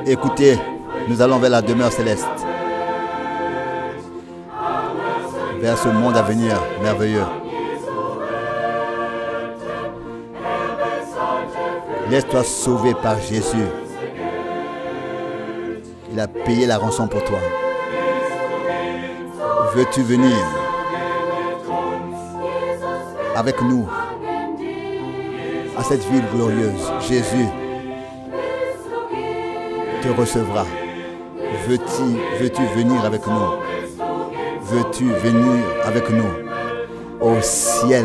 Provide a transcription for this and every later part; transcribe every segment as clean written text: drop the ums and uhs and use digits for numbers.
Écoutez, nous allons vers la demeure céleste, vers ce monde à venir merveilleux. Laisse-toi sauver par Jésus. Il a payé la rançon pour toi. Veux-tu venir avec nous à cette ville glorieuse? Jésus te recevra. Veux-tu venir avec nous? Veux-tu venir avec nous au ciel?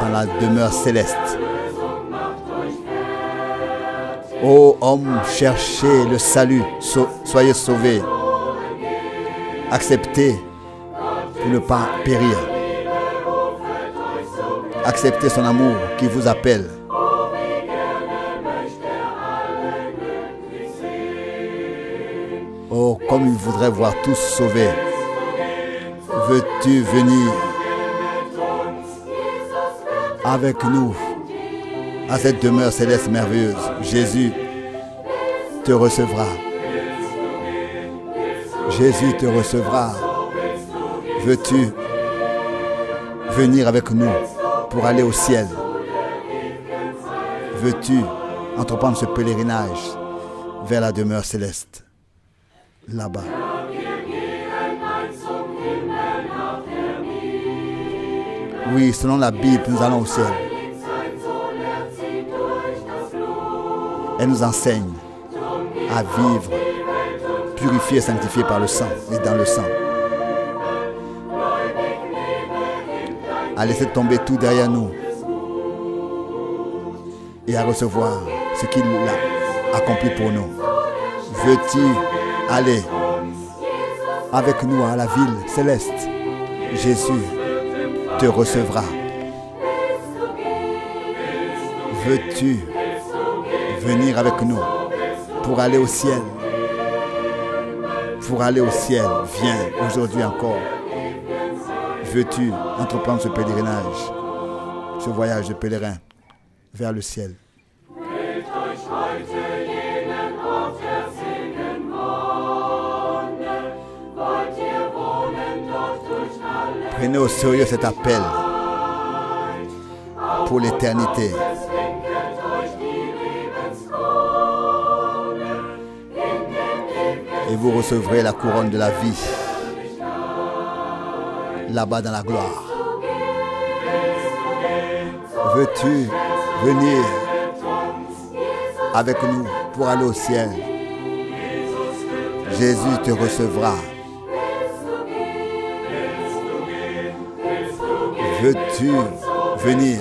Dans la demeure céleste. Ô homme, cherchez le salut, soyez sauvés. Acceptez pour ne pas périr. Acceptez son amour qui vous appelle. Oh, comme il voudrait voir tous sauvés. Veux-tu venir avec nous à cette demeure céleste merveilleuse? Jésus te recevra. Jésus te recevra. Veux-tu venir avec nous pour aller au ciel? Veux-tu entreprendre ce pèlerinage vers la demeure céleste? Là-bas. Oui, selon la Bible, nous allons au ciel. Elle nous enseigne à vivre purifié et sanctifié par le sang et dans le sang. À laisser tomber tout derrière nous et à recevoir ce qu'il a accompli pour nous. Veux-tu aller avec nous à la ville céleste? Jésus te recevra. Veux-tu venir avec nous pour aller au ciel? Pour aller au ciel, viens aujourd'hui encore. Veux-tu entreprendre ce pèlerinage, ce voyage de pèlerin vers le ciel? Prenez au sérieux cet appel pour l'éternité. Et vous recevrez la couronne de la vie là-bas dans la gloire. Veux-tu venir avec nous pour aller au ciel? Jésus te recevra. Veux-tu venir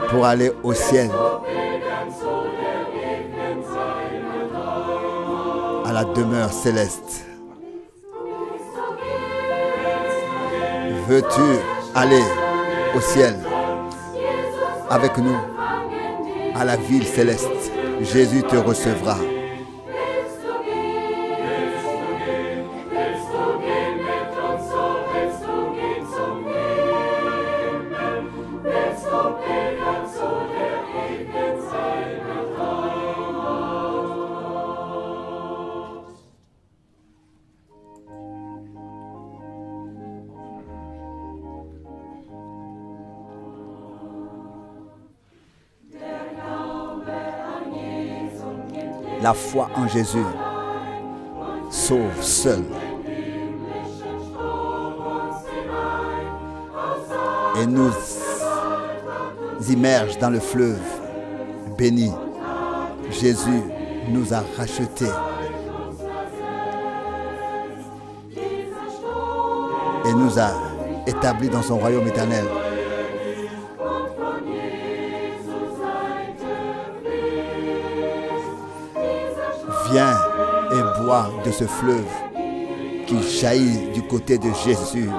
pour aller au ciel? À la demeure céleste. Veux-tu aller au ciel avec nous à la ville céleste? Jésus te recevra. La foi en Jésus sauve seul. Et nous immerge dans le fleuve béni. Jésus nous a rachetés. Et nous a établis dans son royaume éternel. Viens et bois de ce fleuve qui jaillit du côté de Jésus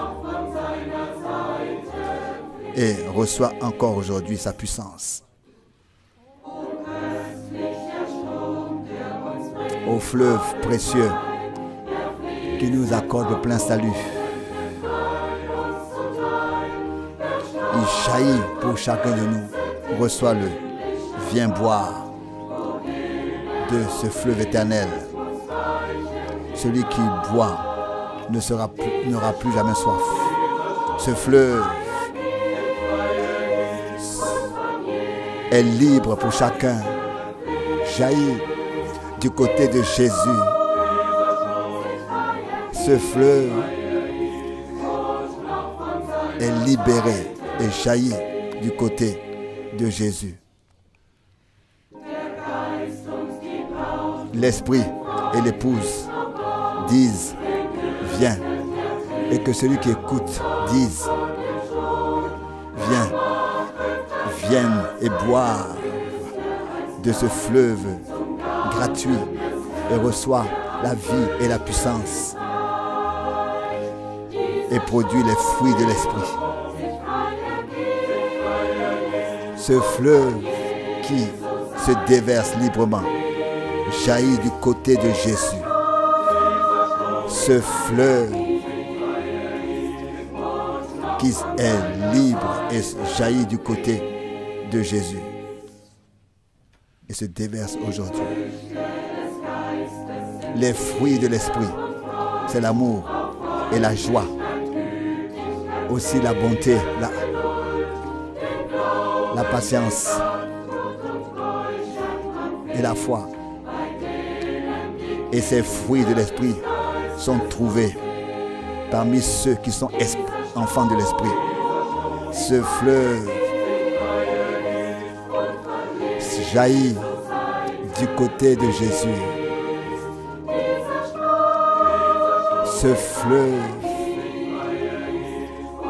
et reçois encore aujourd'hui sa puissance. Au fleuve précieux qui nous accorde le plein salut. jaillit pour chacun de nous. Reçois-le. Viens boire de ce fleuve éternel. Celui qui boit n'aura plus jamais soif. Ce fleuve est libre pour chacun. Jaillit du côté de Jésus. Ce fleuve est libéré et jaillit du côté de Jésus. L'esprit et l'épouse disent viens, et que celui qui écoute dise vienne et boire de ce fleuve gratuit et reçoit la vie et la puissance et produit les fruits de l'esprit. Ce fleuve qui se déverse librement jaillit du côté de Jésus. Ce fleuve qui est libre et jaillit du côté de Jésus et se déverse aujourd'hui. Les fruits de l'esprit, c'est l'amour et la joie, aussi la bonté, la patience et la foi. Et ces fruits de l'esprit sont trouvés parmi ceux qui sont enfants de l'esprit. Ce fleuve jaillit du côté de Jésus. Ce fleuve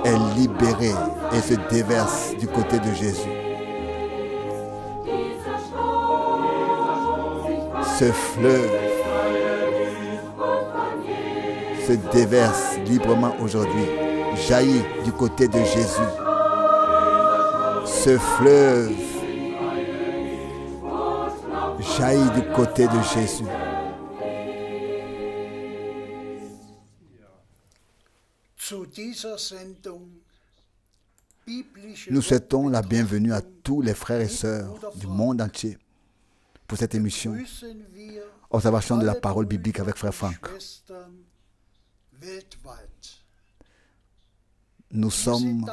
est libéré et se déverse du côté de Jésus. Ce fleuve se déverse librement aujourd'hui, jaillit du côté de Jésus. Ce fleuve jaillit du côté de Jésus. Nous souhaitons la bienvenue à tous les frères et sœurs du monde entier pour cette émission Observation de la parole biblique avec Frère Franck. Nous sommes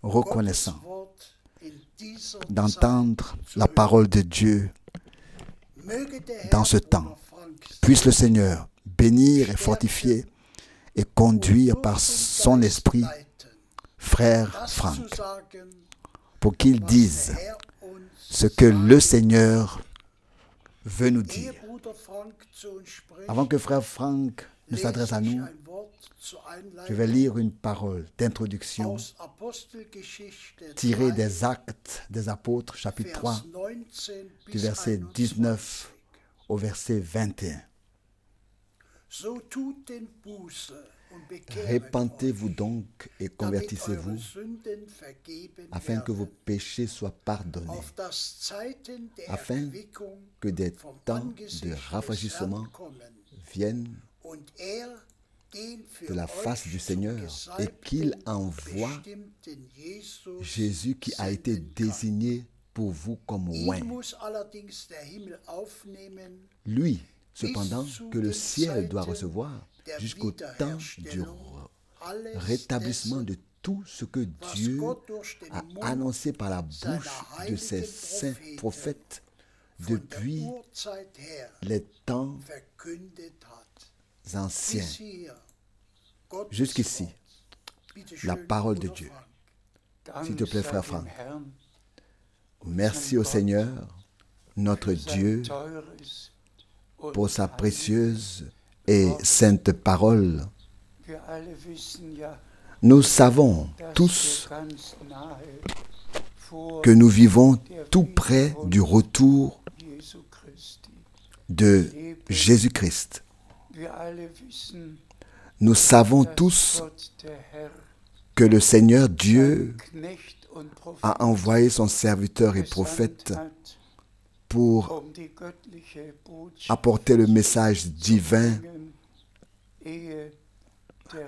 reconnaissants d'entendre la parole de Dieu dans ce temps. Puisse le Seigneur bénir et fortifier et conduire par son esprit Frère Franck pour qu'il dise ce que le Seigneur veut nous dire. Avant que Frère Franck ne s'adresse à nous, je vais lire une parole d'introduction tirée des Actes des Apôtres, chapitre 3, du verset 19 au verset 21. Répentez-vous donc et convertissez-vous, afin que vos péchés soient pardonnés, afin que des temps de rafraîchissement viennent de la face du Seigneur et qu'il envoie Jésus qui a été désigné pour vous comme oint. Lui, cependant, que le ciel doit recevoir jusqu'au temps du rétablissement de tout ce que Dieu a annoncé par la bouche de ses saints prophètes depuis les temps anciens. Jusqu'ici, la parole de Dieu. S'il te plaît, Frère Franck. Merci au Seigneur, notre Dieu, pour sa précieuse et sainte parole. Nous savons tous que nous vivons tout près du retour de Jésus-Christ. Nous savons tous que le Seigneur Dieu a envoyé son serviteur et prophète pour apporter le message divin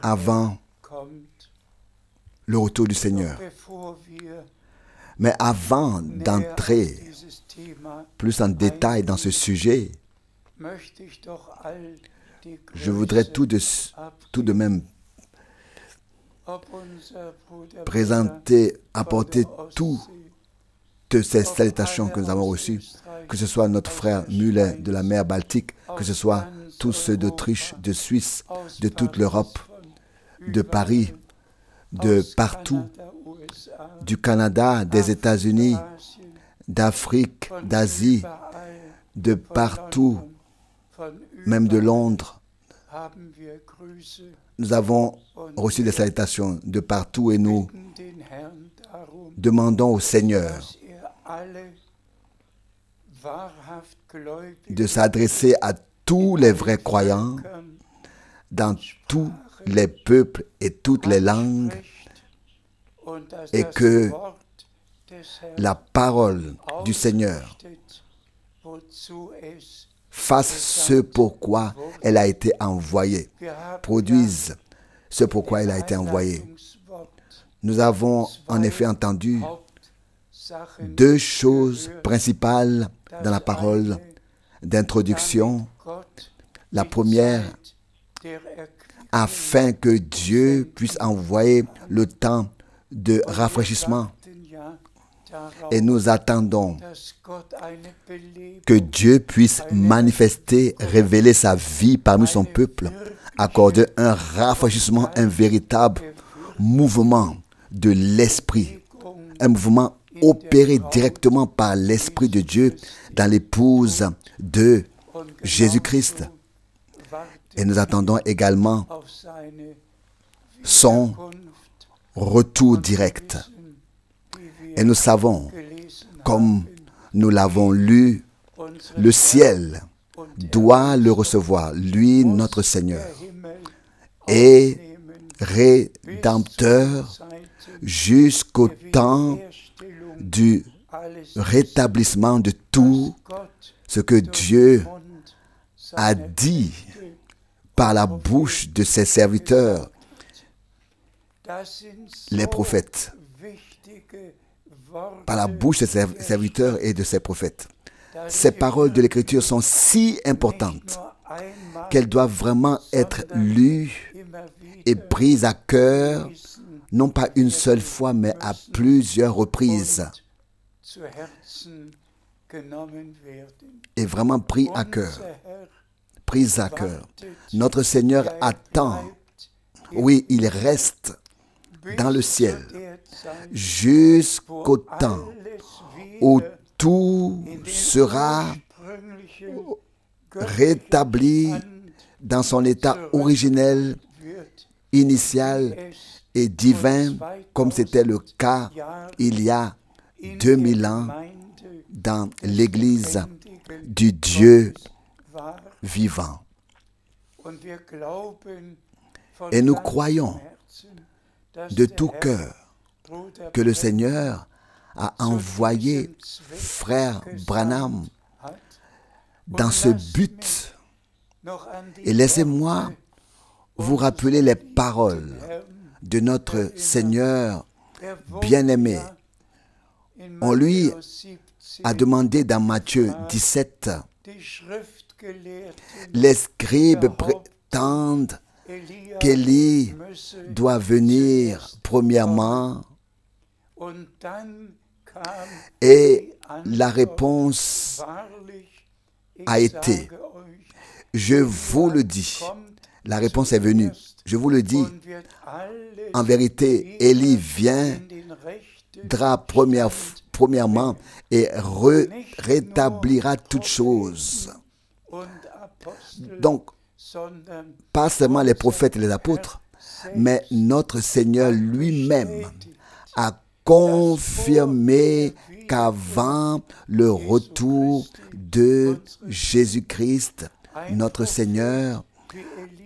avant le retour du Seigneur. Mais avant d'entrer plus en détail dans ce sujet, je voudrais tout de même apporter toutes ces salutations que nous avons reçues, que ce soit notre frère Muller de la mer Baltique, que ce soit tous ceux d'Autriche, de Suisse, de toute l'Europe, de Paris, de partout, du Canada, des États-Unis, d'Afrique, d'Asie, de partout, même de Londres. Nous avons reçu des salutations de partout et nous demandons au Seigneur de s'adresser à tous les vrais croyants dans tous les peuples et toutes les langues, et que la parole du Seigneur fasse ce pourquoi elle a été envoyée, produise ce pourquoi elle a été envoyée. Nous avons en effet entendu deux choses principales dans la parole d'introduction. La première, afin que Dieu puisse envoyer le temps de rafraîchissement. Et nous attendons que Dieu puisse manifester, révéler sa vie parmi son peuple, accorder un rafraîchissement, un véritable mouvement de l'Esprit, un mouvement opéré directement par l'Esprit de Dieu dans l'épouse de Jésus-Christ. Et nous attendons également son retour direct. Et nous savons, comme nous l'avons lu, le ciel doit le recevoir, lui, notre Seigneur, et Rédempteur jusqu'au temps du rétablissement de tout ce que Dieu a dit par la bouche de ses serviteurs, les prophètes, par la bouche de ses serviteurs et de ses prophètes. Ces paroles de l'Écriture sont si importantes qu'elles doivent vraiment être lues et prises à cœur, non pas une seule fois, mais à plusieurs reprises. Et vraiment pris à cœur. Prise à cœur. Notre Seigneur attend. Oui, il reste dans le ciel jusqu'au temps où tout sera rétabli dans son état originel, initial et divin, comme c'était le cas il y a 2000 ans dans l'Église du Dieu vivant. Et nous croyons de tout cœur que le Seigneur a envoyé frère Branham dans ce but. Et laissez-moi vous rappeler les paroles de notre Seigneur bien-aimé. On lui a demandé dans Matthieu 17, les scribes prétendent qu'Élie doit venir premièrement, et la réponse a été, je vous le dis, la réponse est venue, je vous le dis, en vérité, Élie viendra premièrement et rétablira toutes choses. Donc, pas seulement les prophètes et les apôtres, mais notre Seigneur lui-même a confirmé qu'avant le retour de Jésus-Christ, notre Seigneur,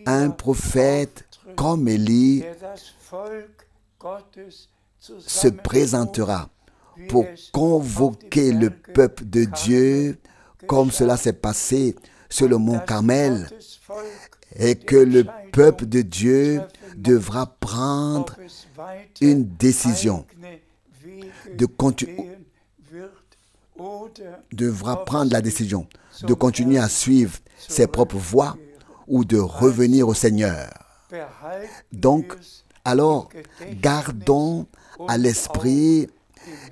un prophète comme Élie se présentera pour convoquer le peuple de Dieu, comme cela s'est passé sur le mont Carmel, et que le peuple de Dieu devra prendre une décision devra prendre la décision de continuer à suivre ses propres voies ou de revenir au Seigneur. Donc, alors, gardons à l'esprit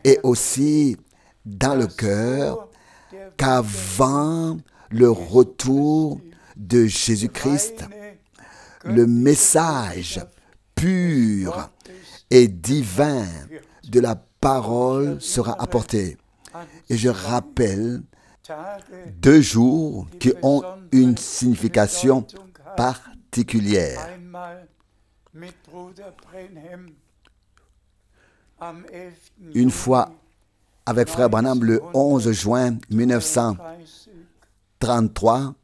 et aussi dans le cœur qu'avant le retour de Jésus-Christ, le message pur et divin de la parole sera apporté. Et je rappelle 2 jours qui ont une signification particulière. Une fois avec Frère Branham le 11 juin 1933,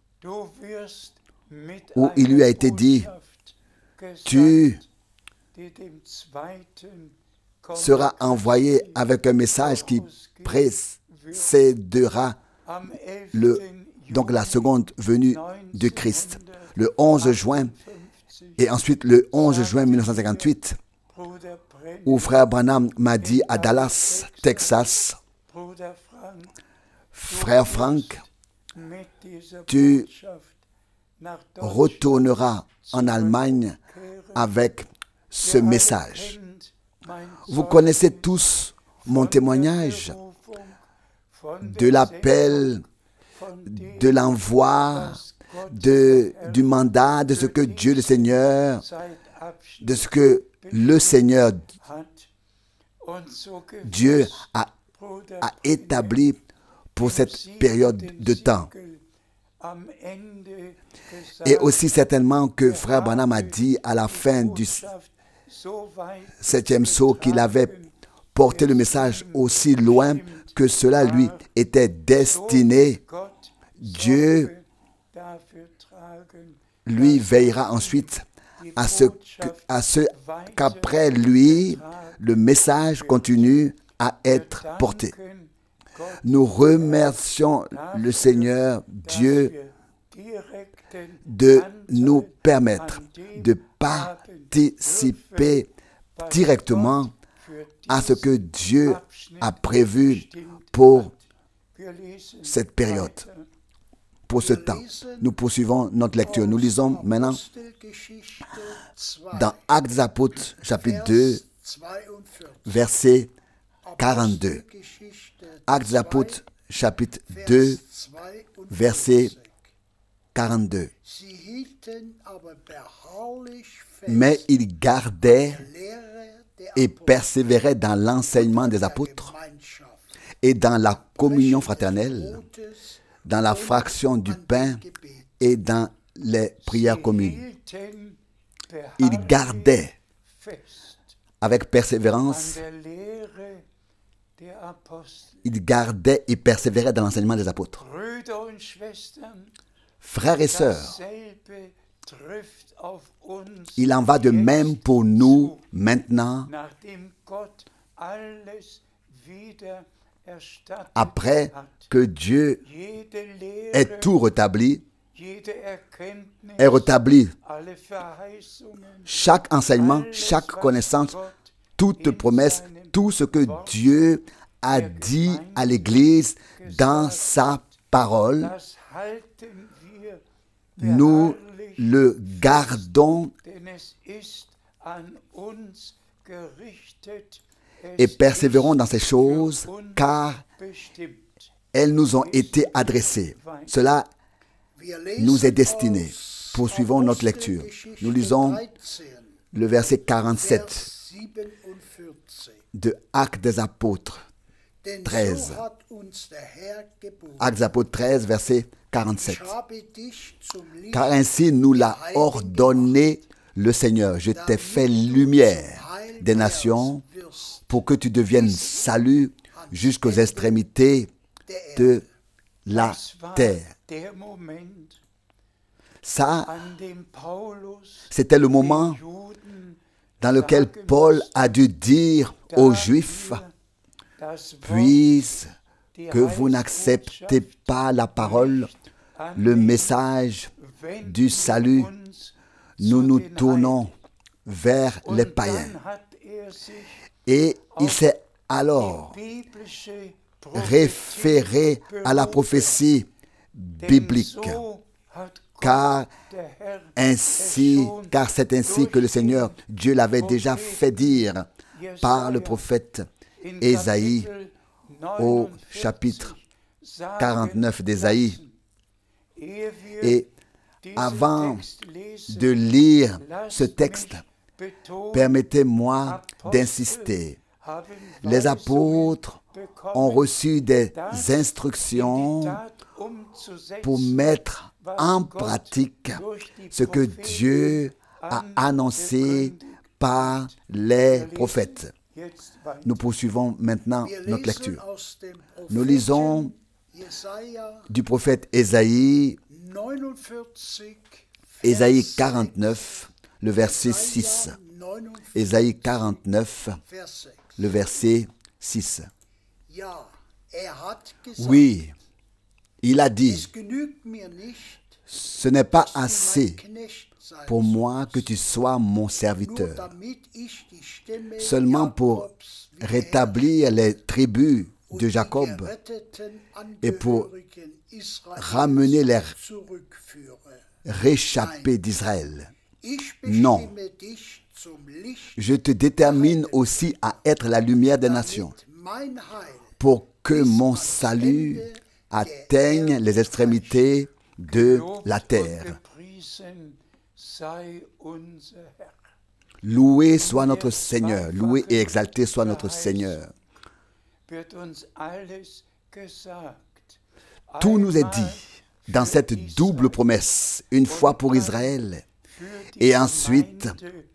où il lui a été dit, tu sera envoyé avec un message qui précédera donc la seconde venue de Christ. Le 11 juin, et ensuite le 11 juin 1958, où Frère Branham m'a dit à Dallas, Texas, Frère Frank, tu retourneras en Allemagne avec ce message. Vous connaissez tous mon témoignage de l'appel, de l'envoi, du mandat, de ce que Dieu le Seigneur, de ce que le Seigneur, Dieu a établi pour cette période de temps. Et aussi certainement que Frère Branham a dit à la fin du 7e saut qu'il avait porté le message aussi loin que cela lui était destiné. Dieu lui veillera ensuite à ce qu'après lui, le message continue à être porté. Nous remercions le Seigneur Dieu de nous permettre de participer directement à ce que Dieu a prévu pour cette période, pour ce temps. Nous poursuivons notre lecture. Nous lisons maintenant dans Actes des Apôtres, chapitre 2, verset 42. Actes des Apôtres, chapitre 2, verset 42. Mais ils gardaient et persévéraient dans l'enseignement des apôtres et dans la communion fraternelle, dans la fraction du pain et dans les prières communes. Ils gardaient avec persévérance, ils gardaient et persévéraient dans l'enseignement des apôtres. Frères et sœurs, il en va de même pour nous maintenant, après que Dieu ait tout rétabli, ait rétabli chaque enseignement, chaque connaissance, toute promesse, tout ce que Dieu a dit à l'Église dans sa parole. Nous le gardons et persévérons dans ces choses, car elles nous ont été adressées. Cela nous est destiné. Poursuivons notre lecture. Nous lisons le verset 47 de Actes des Apôtres 13. Actes des Apôtres 13, verset 47. Car ainsi nous l'a ordonné le Seigneur. Je t'ai fait lumière des nations pour que tu deviennes salut jusqu'aux extrémités de la terre. Ça, c'était le moment dans lequel Paul a dû dire aux Juifs, puisque vous n'acceptez pas la parole, le message du salut, nous nous tournons vers les païens. Et il s'est alors référé à la prophétie biblique. Car c'est ainsi que le Seigneur Dieu l'avait déjà fait dire par le prophète Ésaïe au chapitre 49 d'Ésaïe. Et avant de lire ce texte, permettez-moi d'insister. Les apôtres ont reçu des instructions pour mettre en pratique ce que Dieu a annoncé par les prophètes. Nous poursuivons maintenant notre lecture. Nous lisons du prophète Ésaïe, Ésaïe 49, le verset 6. Ésaïe 49, le verset 6. Oui, il a dit, ce n'est pas assez pour moi que tu sois mon serviteur, seulement pour rétablir les tribus de Jacob et pour ramener les réchappés d'Israël. Non, je te détermine aussi à être la lumière des nations, pour que mon salut atteigne les extrémités de la terre. Loué soit notre Seigneur, loué et exalté soit notre Seigneur. Tout nous est dit dans cette double promesse, une fois pour Israël et ensuite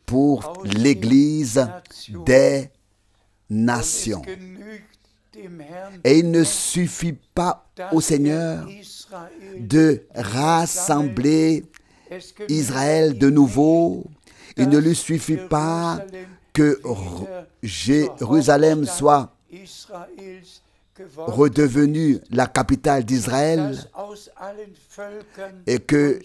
pour l'Église des nations. Et il ne suffit pas au Seigneur de rassembler Israël de nouveau. Il ne lui suffit pas que Jérusalem soit redevenue la capitale d'Israël et que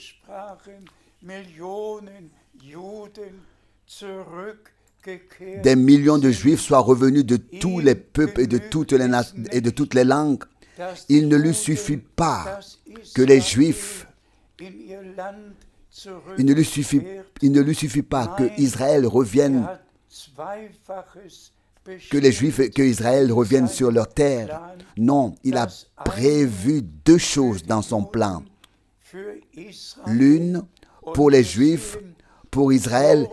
des millions de Juifs soient revenus de tous les peuples et de toutes les langues. Il ne lui suffit pas que les Juifs, il ne lui suffit pas que Israël revienne, que les Juifs et que Israël reviennent sur leur terre. Non, il a prévu deux choses dans son plan. L'une pour les Juifs, pour Israël,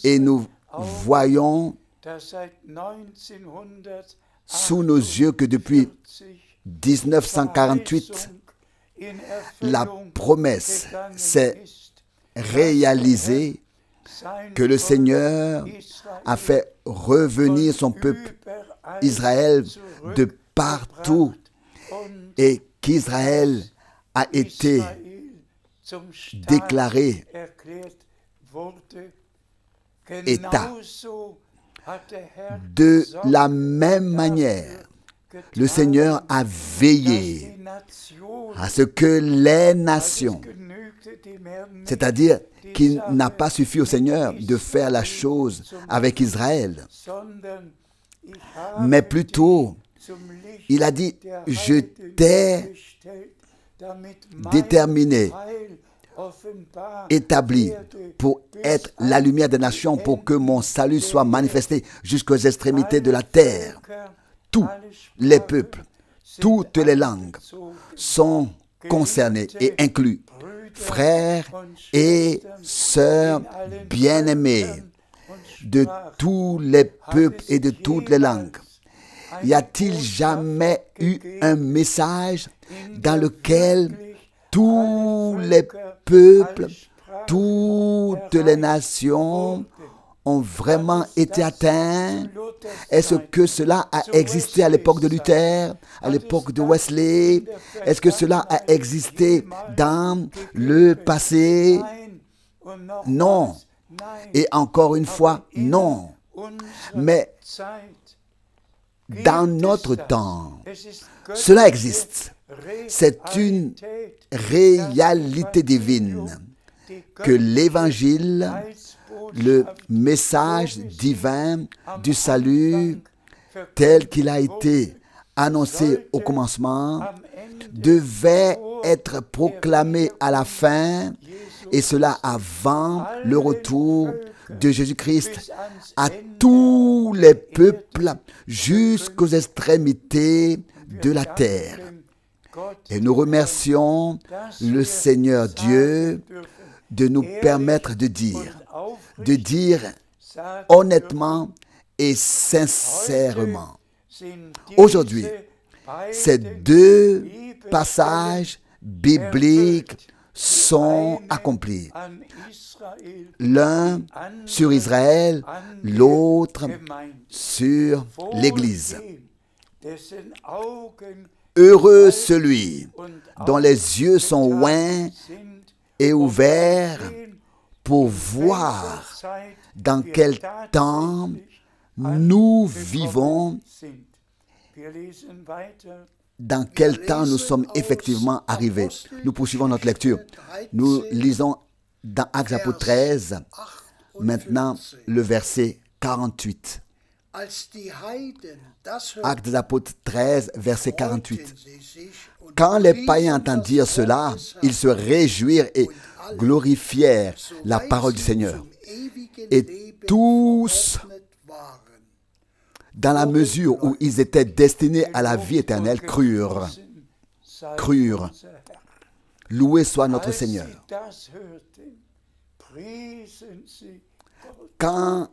et nous voyons sous nos yeux que depuis 1948, la promesse s'est réalisée que le Seigneur a fait revenir son peuple Israël de partout et qu'Israël a été déclaré État. De la même manière, le Seigneur a veillé à ce que les nations, c'est-à-dire qu'il n'a pas suffi au Seigneur de faire la chose avec Israël, mais plutôt, il a dit, je t'ai déterminé, établi pour être la lumière des nations, pour que mon salut soit manifesté jusqu'aux extrémités de la terre. Tous les peuples, toutes les langues sont concernés et inclus. Frères et sœurs bien-aimés de tous les peuples et de toutes les langues, y a-t-il jamais eu un message dans lequel tous les peuples, toutes les nations ont vraiment été atteints? Est-ce que cela a existé à l'époque de Luther, à l'époque de Wesley? Est-ce que cela a existé dans le passé? Non. Et encore une fois, non. Mais dans notre temps, cela existe. C'est une réalité divine que l'Évangile, le message divin du salut tel qu'il a été annoncé au commencement devait être proclamé à la fin, et cela avant le retour de Jésus-Christ à tous les peuples jusqu'aux extrémités de la terre. Et nous remercions le Seigneur Dieu de nous permettre de dire honnêtement et sincèrement. Aujourd'hui, ces deux passages bibliques sont accomplis. L'un sur Israël, l'autre sur l'Église. Heureux celui dont les yeux sont ouïs et ouverts pour voir dans quel temps nous vivons, dans quel temps nous sommes effectivement arrivés. Nous poursuivons notre lecture. Nous lisons dans Actes des Apôtres 13, maintenant le verset 48. Actes des Apôtres 13, verset 48. Quand les païens entendirent cela, ils se réjouirent et glorifièrent la parole du Seigneur. Et tous, dans la mesure où ils étaient destinés à la vie éternelle, crurent. Loué soit notre Seigneur. Quand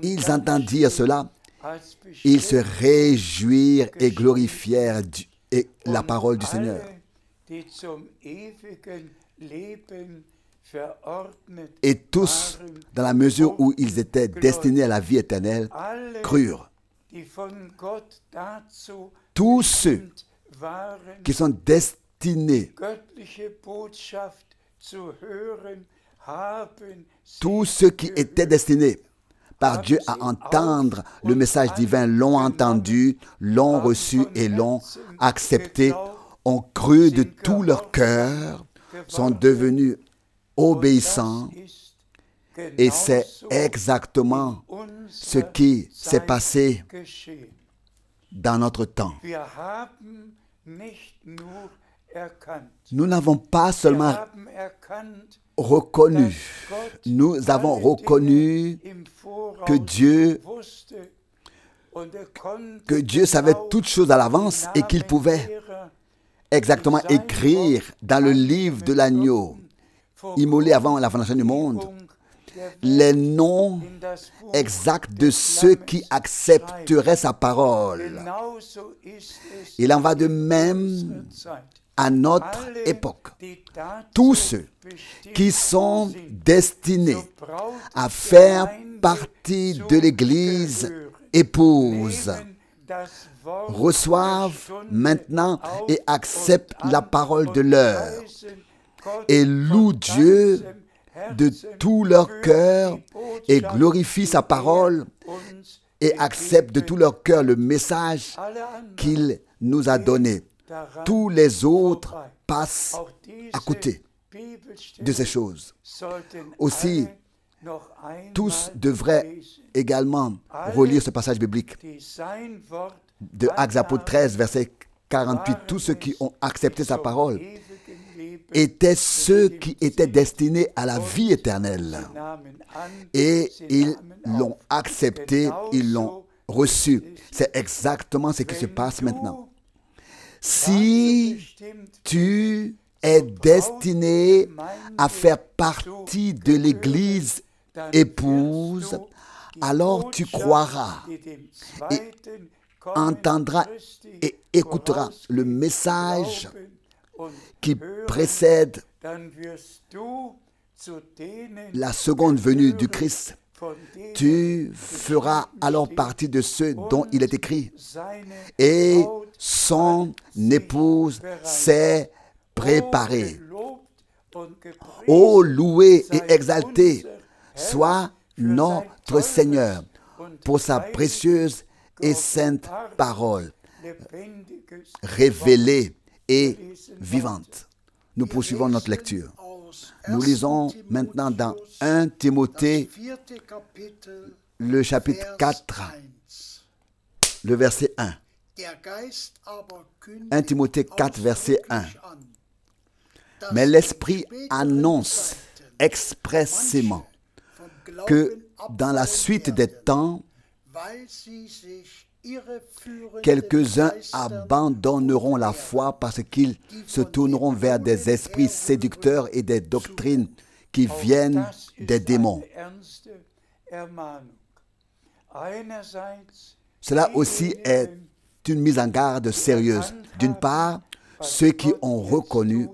ils entendirent cela, ils se réjouirent et glorifièrent la parole du Seigneur. Et tous, dans la mesure où ils étaient destinés à la vie éternelle, crurent. Tous ceux qui sont destinés, tous ceux qui étaient destinés par Dieu à entendre le message divin l'ont entendu, l'ont reçu et l'ont accepté, ont cru de tout leur cœur, sont devenus obéissants. Et c'est exactement ce qui s'est passé dans notre temps. Nous n'avons pas seulement reconnu, nous avons reconnu que Dieu savait toutes choses à l'avance et qu'il pouvait exactement écrire dans le livre de l'agneau, immolé avant la fondation du monde, les noms exacts de ceux qui accepteraient sa parole. Il en va de même à notre époque. Tous ceux qui sont destinés à faire partie de l'Église épouse reçoivent maintenant et acceptent la parole de l'heure et louent Dieu de tout leur cœur et glorifient sa parole et acceptent de tout leur cœur le message qu'il nous a donné. Tous les autres passent à côté de ces choses. Aussi, tous devraient également relire ce passage biblique de Actes des Apôtres 13, verset 48. Tous ceux qui ont accepté sa parole étaient ceux qui étaient destinés à la vie éternelle. Et ils l'ont accepté, ils l'ont reçu. C'est exactement ce qui se passe maintenant. Si tu es destiné à faire partie de l'Église épouse, alors tu croiras et entendras et écouteras le message qui précède la seconde venue du Christ. Tu feras alors partie de ceux dont il est écrit. Et son épouse s'est préparée. Ô loué et exalté soit notre Seigneur pour sa précieuse et sainte parole, révélée et vivante. Nous poursuivons notre lecture. Nous lisons maintenant dans 1 Timothée, le chapitre 4, le verset 1. 1 Timothée 4, verset 1. Mais l'Esprit annonce expressément que dans la suite des temps, quelques-uns abandonneront la foi parce qu'ils se tourneront vers des esprits séducteurs et des doctrines qui viennent des démons. Cela aussi est une mise en garde sérieuse. D'une part, ceux qui ont reconnu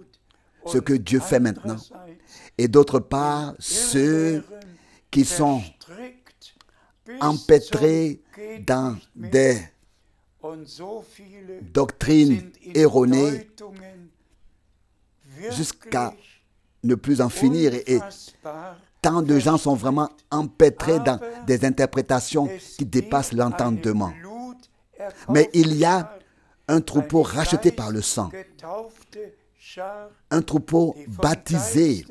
ce que Dieu fait maintenant, et d'autre part, ceux qui sont empêtrés dans des doctrines erronées jusqu'à ne plus en finir. Et tant de gens sont vraiment empêtrés dans des interprétations qui dépassent l'entendement. Mais il y a un troupeau racheté par le sang, un troupeau baptisé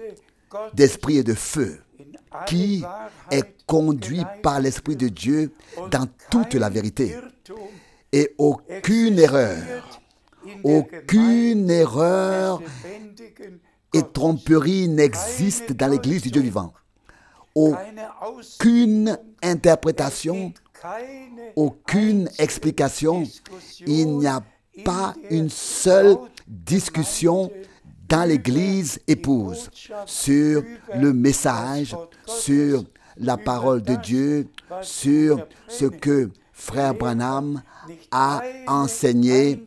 d'esprit et de feu, qui est conduit par l'Esprit de Dieu dans toute la vérité. Et aucune erreur et tromperie n'existe dans l'Église du Dieu vivant. Aucune interprétation, aucune explication. Il n'y a pas une seule discussion dans l'Église épouse sur le message, sur la parole de Dieu, sur ce que Frère Branham a enseigné.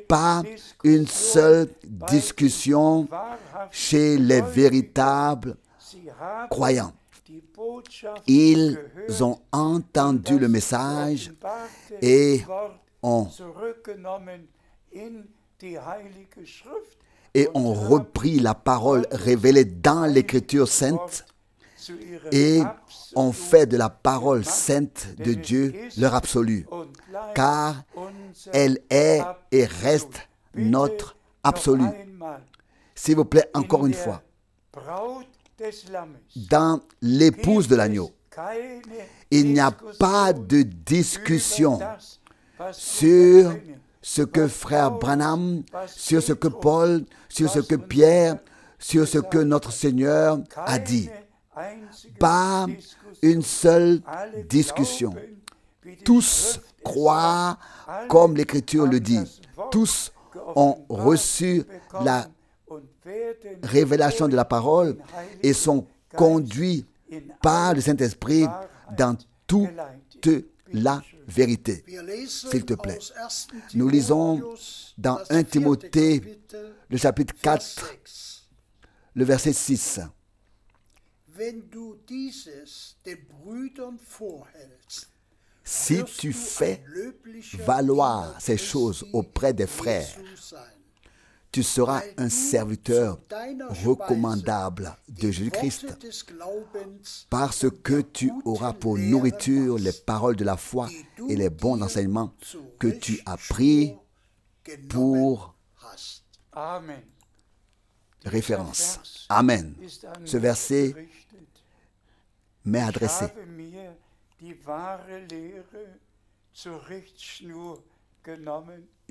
Pas une seule discussion chez les véritables croyants. Ils ont entendu le message et ont repris la parole révélée dans l'Écriture sainte et ont fait de la parole sainte de Dieu leur absolu, car elle est et reste notre absolu. S'il vous plaît, encore une fois, dans l'épouse de l'agneau, il n'y a pas de discussion sur ce que Frère Branham, sur ce que Paul, sur ce que Pierre, sur ce que notre Seigneur a dit. Pas une seule discussion. Tous croient comme l'Écriture le dit. Tous ont reçu la révélation de la parole et sont conduits par le Saint-Esprit dans toute la vérité. S'il te plaît. Nous lisons dans 1 Timothée, le chapitre 4, le verset 6. Si tu fais valoir ces choses auprès des frères, tu seras un serviteur recommandable de Jésus-Christ, parce que tu auras pour nourriture les paroles de la foi et les bons enseignements que tu as pris pour référence. Amen. Ce verset m'est adressé.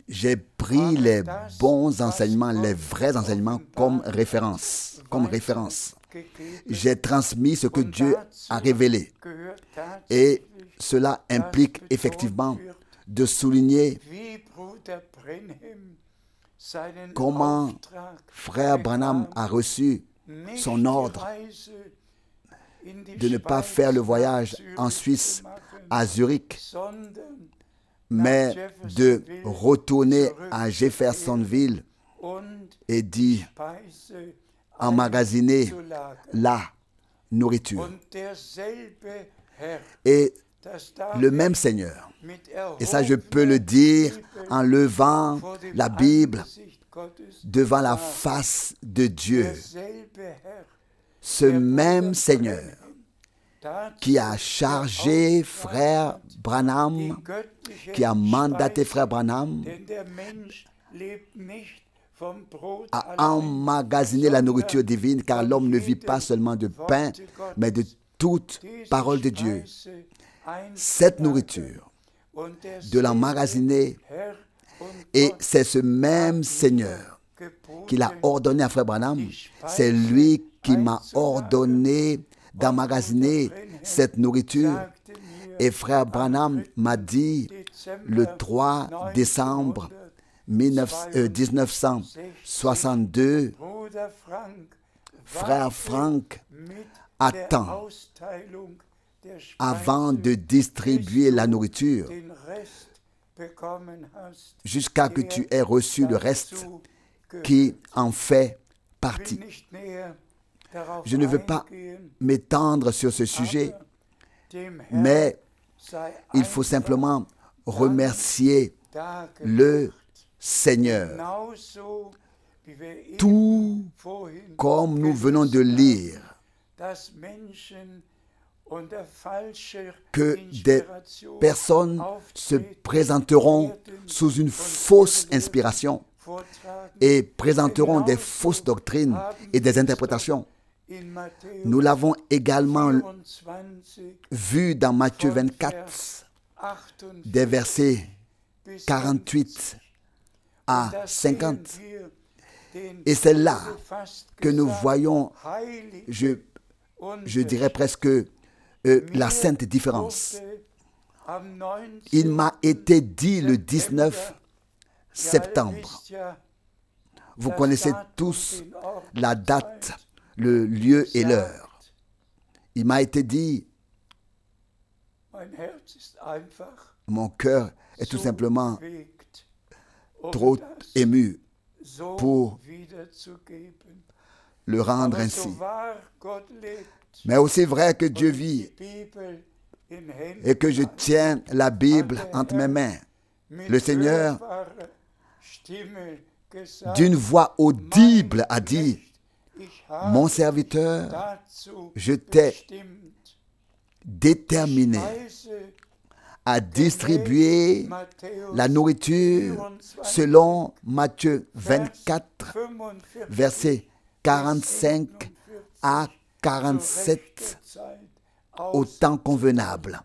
J'ai pris les bons enseignements, les vrais enseignements comme référence. J'ai transmis ce que Dieu a révélé. Et cela implique effectivement de souligner comment Frère Branham a reçu son ordre de ne pas faire le voyage en Suisse, à Zurich, mais de retourner à Jeffersonville et d'y emmagasiner la nourriture. Et le même Seigneur, et ça je peux le dire en levant la Bible devant la face de Dieu, ce même Seigneur qui a chargé Frère Branham, qui a mandaté Frère Branham, à emmagasiner la nourriture divine, car l'homme ne vit pas seulement de pain, mais de toute parole de Dieu. Cette nourriture, de l'emmagasiner, et c'est ce même Seigneur qui l'a ordonné à Frère Branham. C'est lui qui m'a ordonné d'emmagasiner cette nourriture. Et Frère Branham m'a dit le 3 décembre 1962, Frère Frank attend avant de distribuer la nourriture jusqu'à que tu aies reçu le reste qui en fait partie. Je ne veux pas m'étendre sur ce sujet, mais il faut simplement remercier le Seigneur. Tout comme nous venons de lire que des personnes se présenteront sous une fausse inspiration et présenteront des fausses doctrines et des interprétations. Nous l'avons également vu dans Matthieu 24, des versets 48 à 50. Et c'est là que nous voyons, je dirais presque, la sainte différence. Il m'a été dit le 19 septembre. Vous connaissez tous la date, le lieu et l'heure. Il m'a été dit, mon cœur est tout simplement trop ému pour le rendre ainsi. Mais aussi vrai que Dieu vit et que je tiens la Bible entre mes mains. Le Seigneur, d'une voix audible, a dit, mon serviteur, je t'ai déterminé à distribuer la nourriture selon Matthieu 24, versets 45 à 47, au temps convenable.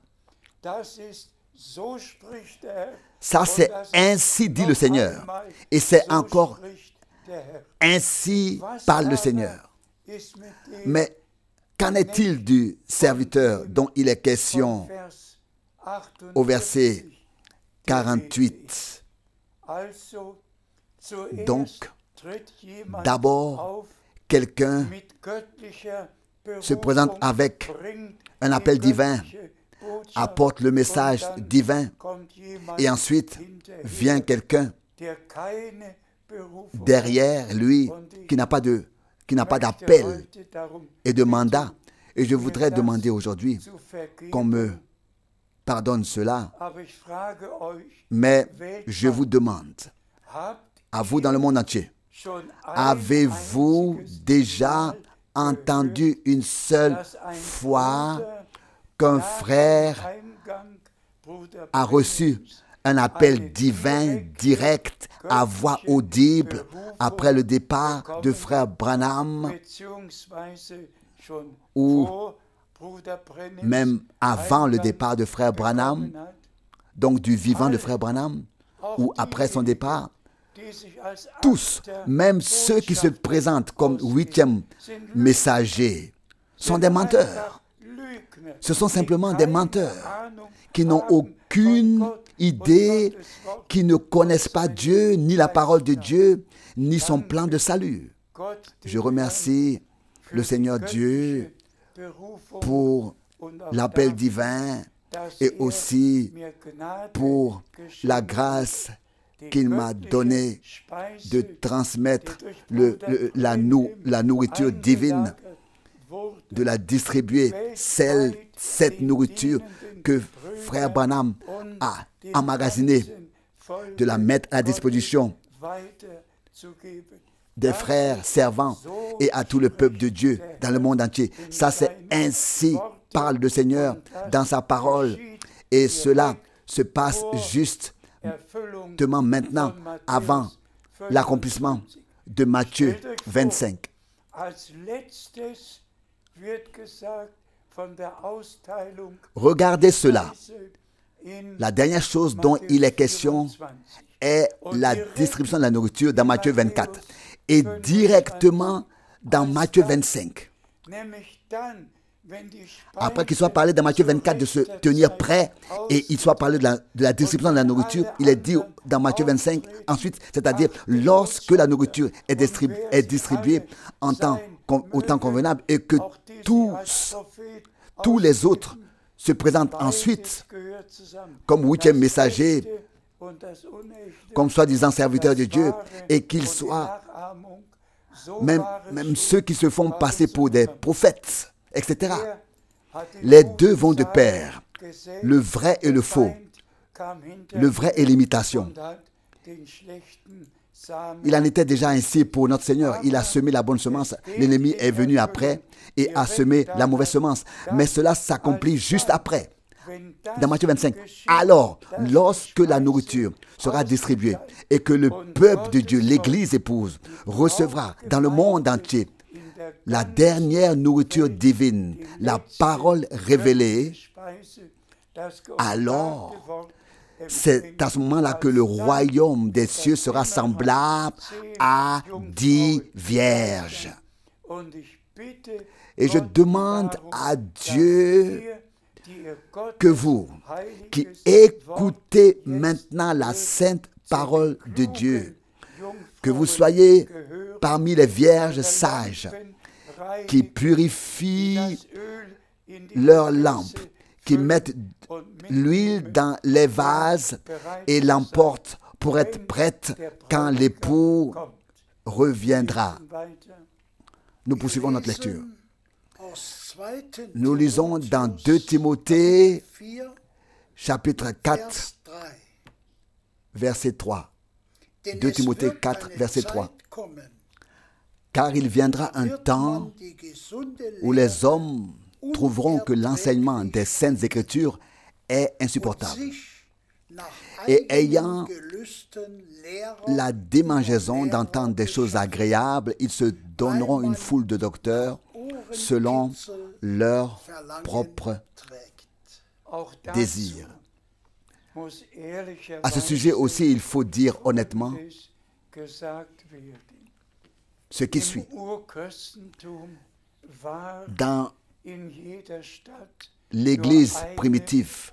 Ça, c'est ainsi dit le Seigneur. Et c'est encore ainsi parle le Seigneur. Mais qu'en est-il du serviteur dont il est question au verset 48? Donc, d'abord, quelqu'un se présente avec un appel divin, apporte le message divin, et ensuite vient quelqu'un derrière lui qui n'a pas d'appel et de mandat. Et je voudrais demander aujourd'hui qu'on me pardonne cela, mais je vous demande, à vous dans le monde entier, avez-vous déjà entendu une seule fois qu'un frère a reçu un appel divin direct à voix audible après le départ de frère Branham, ou même avant le départ de frère Branham, donc du vivant de frère Branham, ou après son départ? Tous, même ceux qui se présentent comme 8e messagers, sont des menteurs. Ce sont simplement des menteurs qui n'ont aucune idée, qui ne connaissent pas Dieu, ni la parole de Dieu, ni son plan de salut. Je remercie le Seigneur Dieu pour l'appel divin et aussi pour la grâce qu'il m'a donné de transmettre la nourriture divine, de la distribuer, cette nourriture que frère Branham a emmagasinée, de la mettre à la disposition des frères servants et à tout le peuple de Dieu dans le monde entier. Ça, c'est ainsi parle le Seigneur dans sa parole, et cela se passe juste maintenant, avant l'accomplissement de Matthieu 25. Regardez cela. La dernière chose dont il est question est la distribution de la nourriture dans Matthieu 24. Et directement dans Matthieu 25. Après qu'il soit parlé dans Matthieu 24 de se tenir prêt et il soit parlé de la distribution de la nourriture, il est dit dans Matthieu 25, ensuite, c'est-à-dire lorsque la nourriture est distribuée au temps convenable et que tous les autres se présentent ensuite comme huitième messager, comme soi-disant serviteurs de Dieu, et qu'ils soient même ceux qui se font passer pour des prophètes, etc. Les deux vont de pair, le vrai et le faux, le vrai et l'imitation. Il en était déjà ainsi pour notre Seigneur. Il a semé la bonne semence. L'ennemi est venu après et a semé la mauvaise semence. Mais cela s'accomplit juste après. Dans Matthieu 25. Alors, lorsque la nourriture sera distribuée et que le peuple de Dieu, l'Église épouse, recevra dans le monde entier la dernière nourriture divine, la parole révélée, alors c'est à ce moment-là que le royaume des cieux sera semblable à 10 vierges. Et je demande à Dieu que vous, qui écoutez maintenant la sainte parole de Dieu, que vous soyez parmi les vierges sages qui purifient leurs lampes, qui mettent l'huile dans les vases et l'emportent pour être prêtes quand l'époux reviendra. Nous poursuivons notre lecture. Nous lisons dans 2 Timothée, chapitre 4, verset 3. 2 Timothée 4, verset 3. Car il viendra un temps où les hommes trouveront que l'enseignement des Saintes Écritures est insupportable. Et ayant la démangeaison d'entendre des choses agréables, ils se donneront une foule de docteurs selon leur propre désir. À ce sujet aussi, il faut dire honnêtement ce qui suit. Dans l'Église primitive,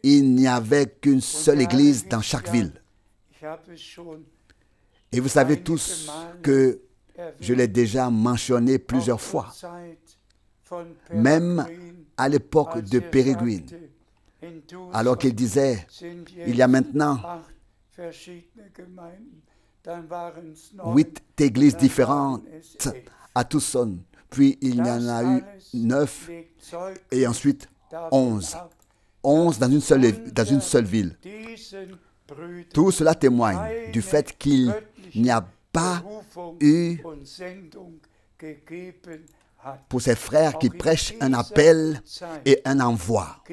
il n'y avait qu'une seule Église dans chaque ville. Et vous savez tous que je l'ai déjà mentionné plusieurs fois. Même à l'époque de Pérégrine, alors qu'il disait, il y a maintenant 8 églises différentes à Tucson, puis il y en a eu 9 et ensuite 11. 11 dans une seule ville. Tout cela témoigne du fait qu'il n'y a pas eu pour ces frères qui prêchent un appel et un envoi.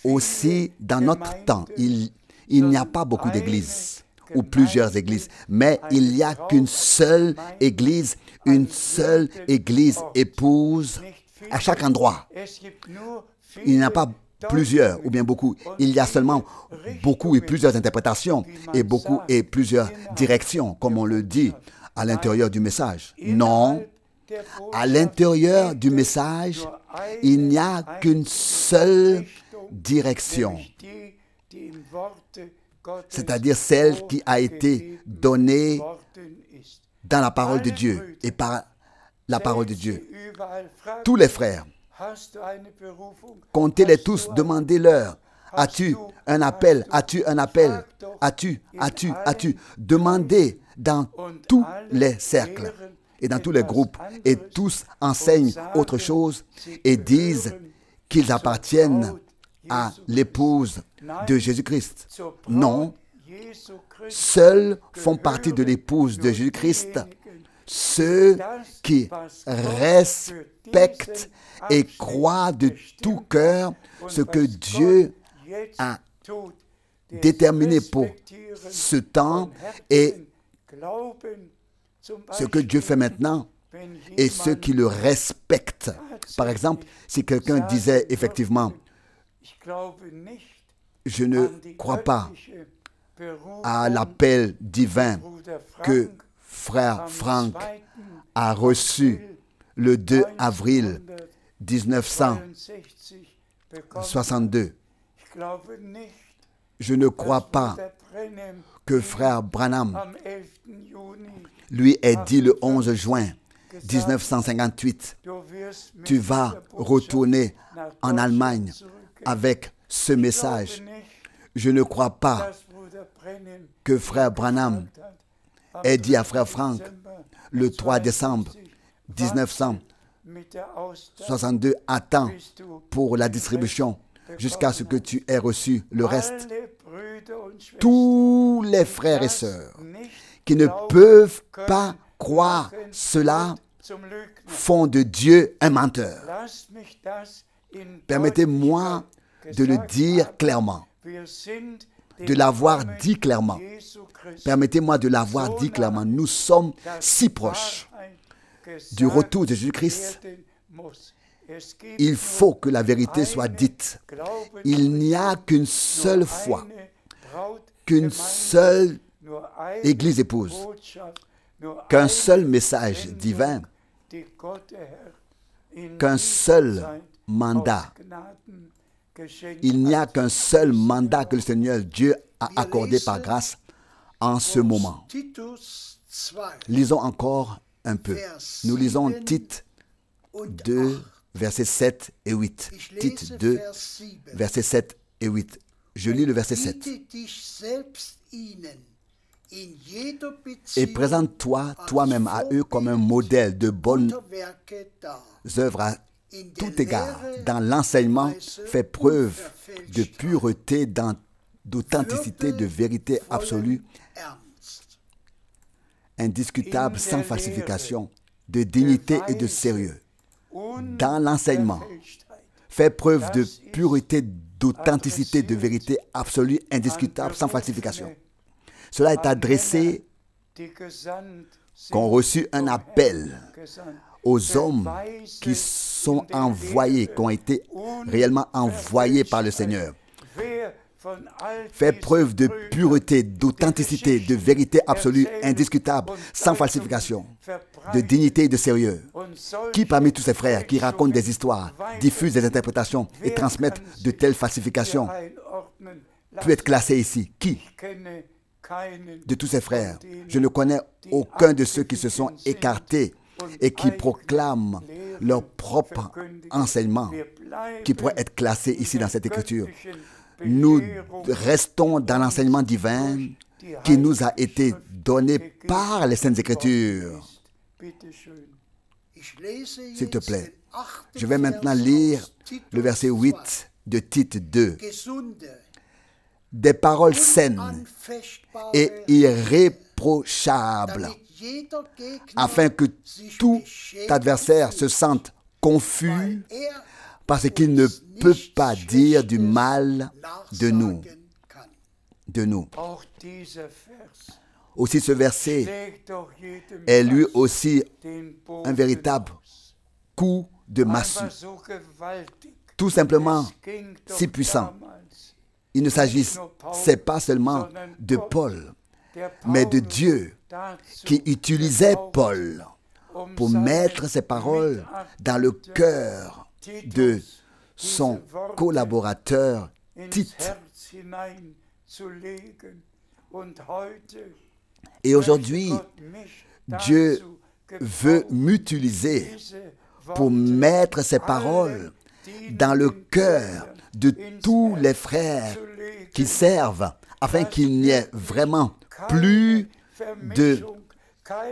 Aussi, dans notre temps, il n'y a pas beaucoup d'églises ou plusieurs églises, mais il n'y a qu'une seule église épouse à chaque endroit. Il n'y a pas plusieurs ou bien beaucoup. Il y a seulement beaucoup et plusieurs interprétations et beaucoup et plusieurs directions, comme on le dit à l'intérieur du message. Non, à l'intérieur du message, il n'y a qu'une seule direction, c'est-à-dire celle qui a été donnée dans la parole de Dieu et par la parole de Dieu. Tous les frères, comptez-les tous, demandez-leur, as-tu un appel, as-tu un appel, as-tu. Demandez dans tous les cercles et dans tous les groupes, et tous enseignent autre chose et disent qu'ils appartiennent à l'épouse de Jésus-Christ. Non, seuls font partie de l'épouse de Jésus-Christ ceux qui respectent et croient de tout cœur ce que Dieu a déterminé pour ce temps et ce que Dieu fait maintenant et ceux qui le respectent. Par exemple, si quelqu'un disait effectivement, je ne crois pas à l'appel divin que frère Frank a reçu le 2 avril 1962. Je ne crois pas que frère Branham lui ait dit le 11 juin 1958, tu vas retourner en Allemagne avec ce message. Je ne crois pas que frère Branham ait dit à frère Frank le 3 décembre 1962, attends pour la distribution jusqu'à ce que tu aies reçu le reste. Tous les frères et sœurs qui ne peuvent pas croire cela font de Dieu un menteur. Permettez-moi de le dire clairement, de l'avoir dit clairement. Permettez-moi de l'avoir dit clairement. Nous sommes si proches du retour de Jésus-Christ. Il faut que la vérité soit dite. Il n'y a qu'une seule foi, qu'une seule Église épouse, qu'un seul message divin, qu'un seul mandat. Il n'y a qu'un seul mandat que le Seigneur Dieu a accordé par grâce en ce moment. Lisons encore un peu. Nous lisons Tite 2, versets 7 et 8. Tite 2, versets 7 et 8. Je lis le verset 7. Et présente-toi toi-même à eux comme un modèle de bonnes œuvres à tout égard. Dans l'enseignement, fais preuve de pureté, d'authenticité, de vérité absolue, indiscutable, sans falsification, de dignité et de sérieux. Dans l'enseignement, fais preuve de pureté, d'authenticité, de vérité absolue, indiscutable, sans falsification. Cela est adressé qu'ont reçu un appel aux hommes qui sont envoyés, qui ont été réellement envoyés par le Seigneur. Fais preuve de pureté, d'authenticité, de vérité absolue, indiscutable, sans falsification, de dignité et de sérieux. Qui parmi tous ces frères qui racontent des histoires, diffusent des interprétations et transmettent de telles falsifications peut être classé ici? Qui? De tous ces frères, je ne connais aucun de ceux qui se sont écartés et qui proclament leur propre enseignement qui pourrait être classé ici dans cette écriture. Nous restons dans l'enseignement divin qui nous a été donné par les Saintes Écritures. S'il te plaît, je vais maintenant lire le verset 8 de Tite 2. Des paroles saines et irréprochables, afin que tout adversaire se sente confus parce qu'il ne peut pas dire du mal de nous. Aussi ce verset est lui aussi un véritable coup de massue. Tout simplement si puissant. Il ne s'agissait pas seulement de Paul, mais de Dieu qui utilisait Paul pour mettre ses paroles dans le cœur de son collaborateur Tite. Et aujourd'hui, Dieu veut m'utiliser pour mettre ses paroles dans le cœur de tous les frères qui servent, afin qu'il n'y ait vraiment plus de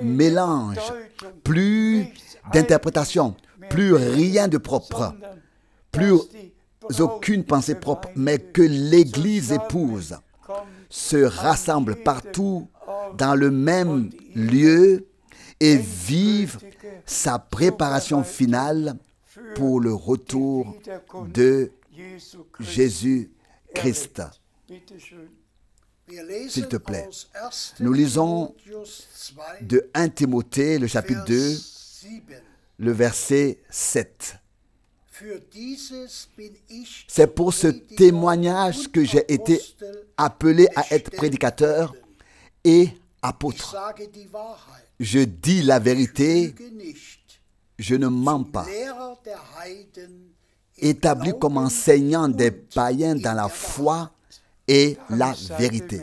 mélange, plus d'interprétation, plus rien de propre, plus aucune pensée propre, mais que l'Église épouse se rassemble partout dans le même lieu et vive sa préparation finale pour le retour de Jésus-Christ. s'il te plaît. Nous lisons de 1 Timothée, le chapitre 2, le verset 7. C'est pour ce témoignage que j'ai été appelé à être prédicateur et apôtre. Je dis la vérité, je ne mens pas. Établi comme enseignant des païens dans la foi et la vérité.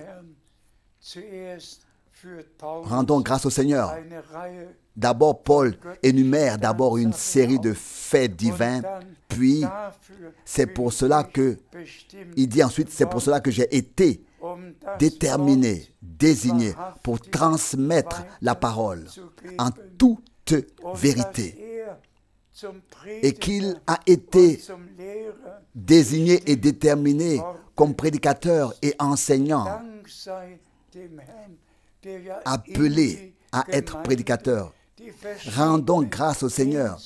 Rendons grâce au Seigneur. D'abord, Paul énumère d'abord une série de faits divins, puis c'est pour cela que, il dit ensuite, c'est pour cela que j'ai été déterminé, désigné pour transmettre la parole en toute vérité. Et qu'il a été désigné et déterminé comme prédicateur et enseignant, appelé à être prédicateur. Rendons grâce au Seigneur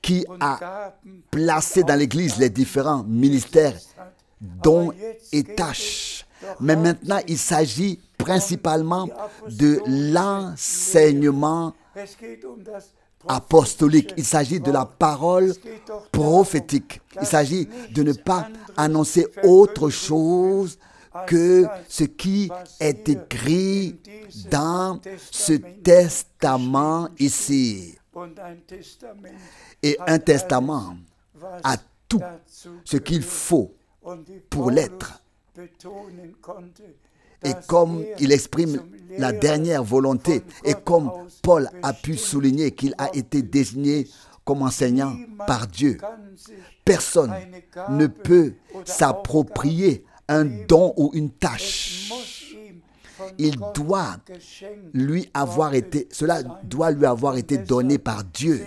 qui a placé dans l'Église les différents ministères, dons et tâches. Mais maintenant, il s'agit principalement de l'enseignement apostolique. Il s'agit de la parole prophétique. Il s'agit de ne pas annoncer autre chose que ce qui est écrit dans ce testament ici. Et un testament a tout ce qu'il faut pour l'être. Et comme il exprime la dernière volonté, et comme Paul a pu souligner qu'il a été désigné comme enseignant par Dieu, personne ne peut s'approprier un don ou une tâche. Cela doit lui avoir été donné par Dieu.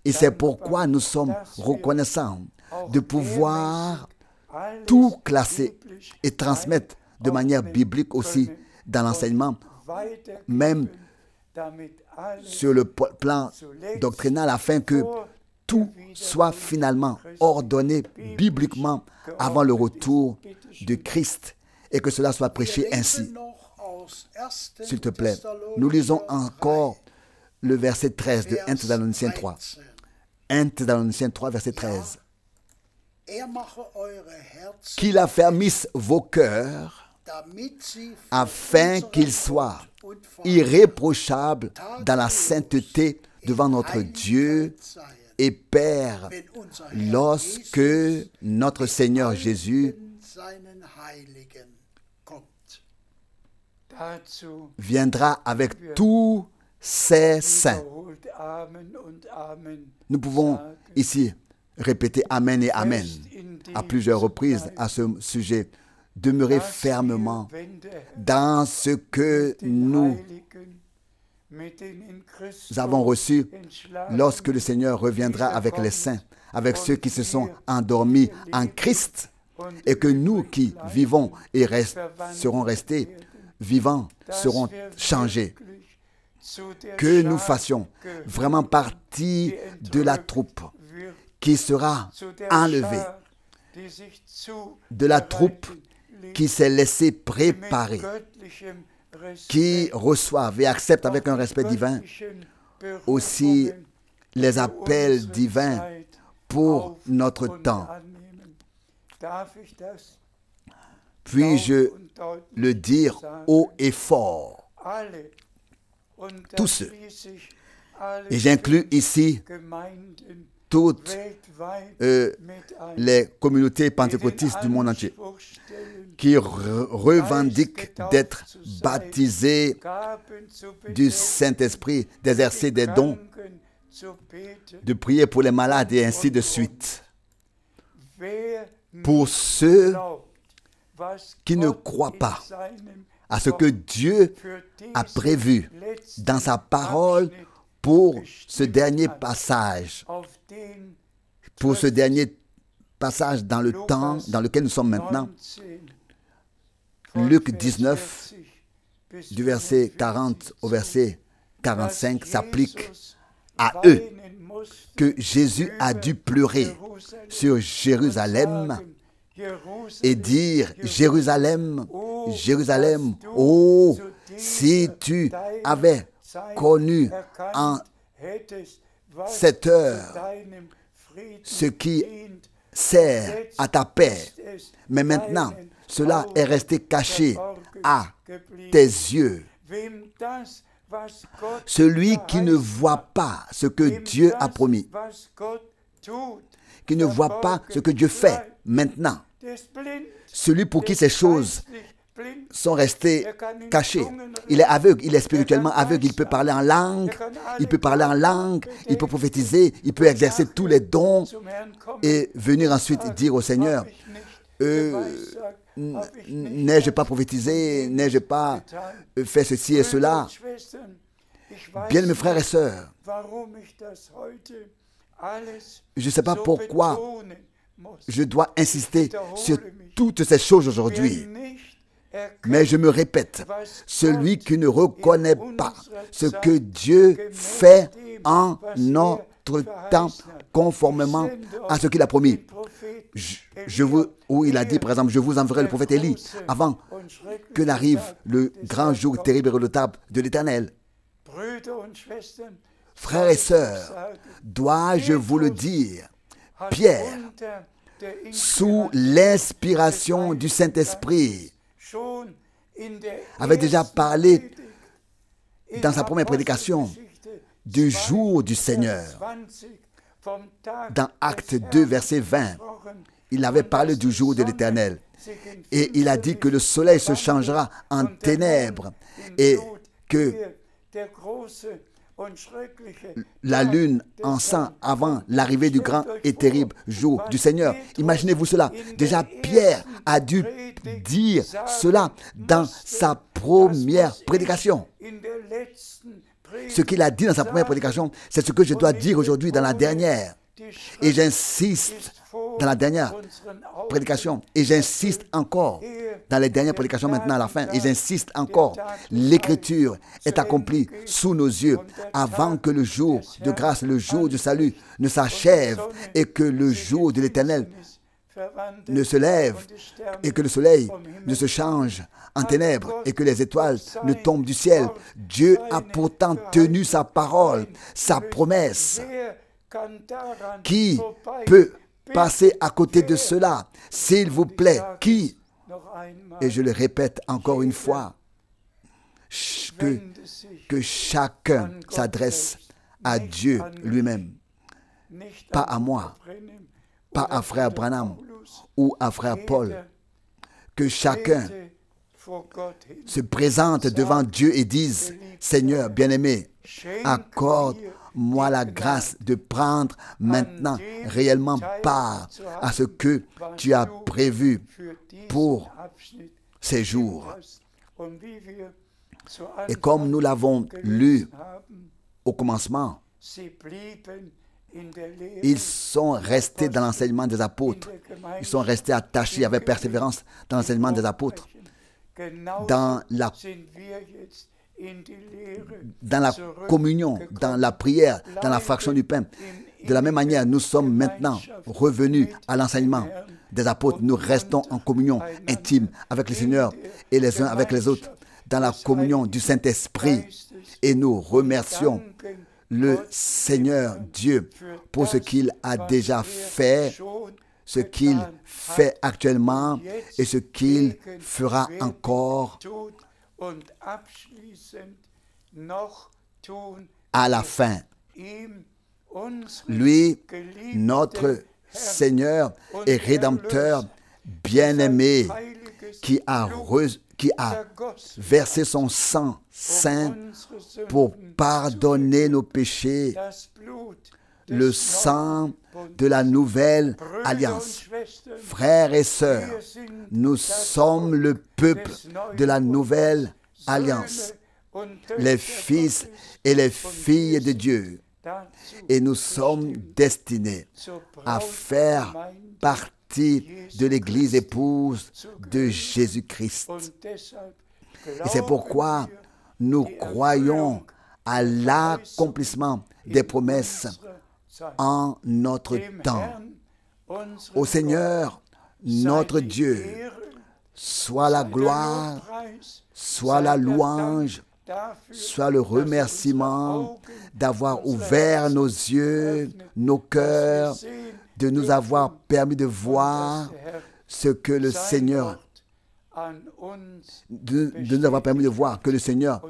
Et c'est pourquoi nous sommes reconnaissants de pouvoir tout classer et transmettre de manière biblique aussi dans l'enseignement, même sur le plan doctrinal, afin que tout soit finalement ordonné bibliquement avant le retour de Christ et que cela soit prêché ainsi. S'il te plaît, nous lisons encore le verset 13 de 1 Thessaloniciens 3. 1 Thessaloniciens 3, verset 13. Qu'il affermisse vos cœurs afin qu'ils soient irréprochables dans la sainteté devant notre Dieu et Père lorsque notre Seigneur Jésus viendra avec tous ses saints. Nous pouvons ici répéter Amen et Amen à plusieurs reprises à ce sujet. Demeurez fermement dans ce que nous avons reçu lorsque le Seigneur reviendra avec les saints, avec ceux qui se sont endormis en Christ, et que nous qui vivons et serons restés vivants seront changés. Que nous fassions vraiment partie de la troupe qui sera enlevée, de la troupe qui s'est laissée préparer, qui reçoivent et acceptent avec un respect divin aussi les appels divins pour notre temps. Puis-je le dire haut et fort? Tous ceux, et j'inclus ici toutes les communautés pentecôtistes du monde entier qui revendiquent d'être baptisés du Saint-Esprit, d'exercer des dons, de prier pour les malades et ainsi de suite. Pour ceux qui ne croient pas à ce que Dieu a prévu dans sa parole pour ce dernier passage, dans le temps dans lequel nous sommes maintenant. Luc 19, du verset 40 au verset 45, s'applique à eux que Jésus a dû pleurer sur Jérusalem et dire, Jérusalem, Jérusalem, oh, si tu avais connu en cette heure ce qui sert à ta paix, mais maintenant, cela est resté caché à tes yeux. Celui qui ne voit pas ce que Dieu a promis, qui ne voit pas ce que Dieu fait maintenant, celui pour qui ces choses sont restées cachées, il est aveugle, il est spirituellement aveugle, il peut parler en langue, il peut prophétiser, il peut exercer tous les dons et venir ensuite dire au Seigneur, n'ai-je pas prophétisé, n'ai-je pas fait ceci et cela? Bien mes frères et sœurs, je ne sais pas pourquoi je dois insister sur toutes ces choses aujourd'hui. Mais je me répète, celui qui ne reconnaît pas ce que Dieu fait en notre temps, conformément à ce qu'il a promis. Où il a dit, par exemple, je vous enverrai le prophète Élie avant que n'arrive le grand jour terrible et redoutable de l'Éternel. Frères et sœurs, dois-je vous le dire, Pierre, sous l'inspiration du Saint-Esprit, avait déjà parlé dans sa première prédication du jour du Seigneur. Dans Acte 2, verset 20, il avait parlé du jour de l'Éternel. Et il a dit que le soleil se changera en ténèbres et que la lune en sang avant l'arrivée du grand et terrible jour du Seigneur. Imaginez-vous cela. Déjà, Pierre a dû dire cela dans sa première prédication. Ce qu'il a dit dans sa première prédication, c'est ce que je dois dire aujourd'hui dans la dernière. Et j'insiste dans la dernière prédication. Et j'insiste encore dans les dernières prédications maintenant à la fin. Et j'insiste encore. L'Écriture est accomplie sous nos yeux avant que le jour de grâce, le jour du salut ne s'achève et que le jour de l'Éternel ne se lève et que le soleil ne se change en ténèbres et que les étoiles ne tombent du ciel. Dieu a pourtant tenu sa parole, sa promesse. Qui peut passer à côté de cela? S'il vous plaît, qui? Et je le répète encore une fois, que chacun s'adresse à Dieu lui-même, pas à moi, pas à frère Branham ou à frère Paul, que chacun se présente devant Dieu et dise, Seigneur bien-aimé, accorde-moi la grâce de prendre maintenant réellement part à ce que tu as prévu pour ces jours. Et comme nous l'avons lu au commencement, ils sont restés dans l'enseignement des apôtres. Ils sont restés attachés avec persévérance dans l'enseignement des apôtres. Dans la communion, dans la prière, dans la fraction du pain. De la même manière, nous sommes maintenant revenus à l'enseignement des apôtres. Nous restons en communion intime avec le Seigneur et les uns avec les autres, dans la communion du Saint-Esprit. Et nous remercions le Seigneur Dieu pour ce qu'il a déjà fait, ce qu'il fait actuellement et ce qu'il fera encore à la fin. Lui, notre Seigneur et Rédempteur bien-aimé, qui a versé son sang saint pour pardonner nos péchés, le sang de la nouvelle alliance. Frères et sœurs, nous sommes le peuple de la nouvelle alliance, les fils et les filles de Dieu. Et nous sommes destinés à faire partie de l'Église épouse de Jésus-Christ. Et c'est pourquoi nous croyons à l'accomplissement des promesses en notre temps. Au Seigneur, Notre Dieu, soit la gloire, soit la louange, soit le remerciement d'avoir ouvert nos yeux, nos cœurs, de nous avoir permis de voir ce que le Seigneur, de nous avoir permis de voir que le Seigneur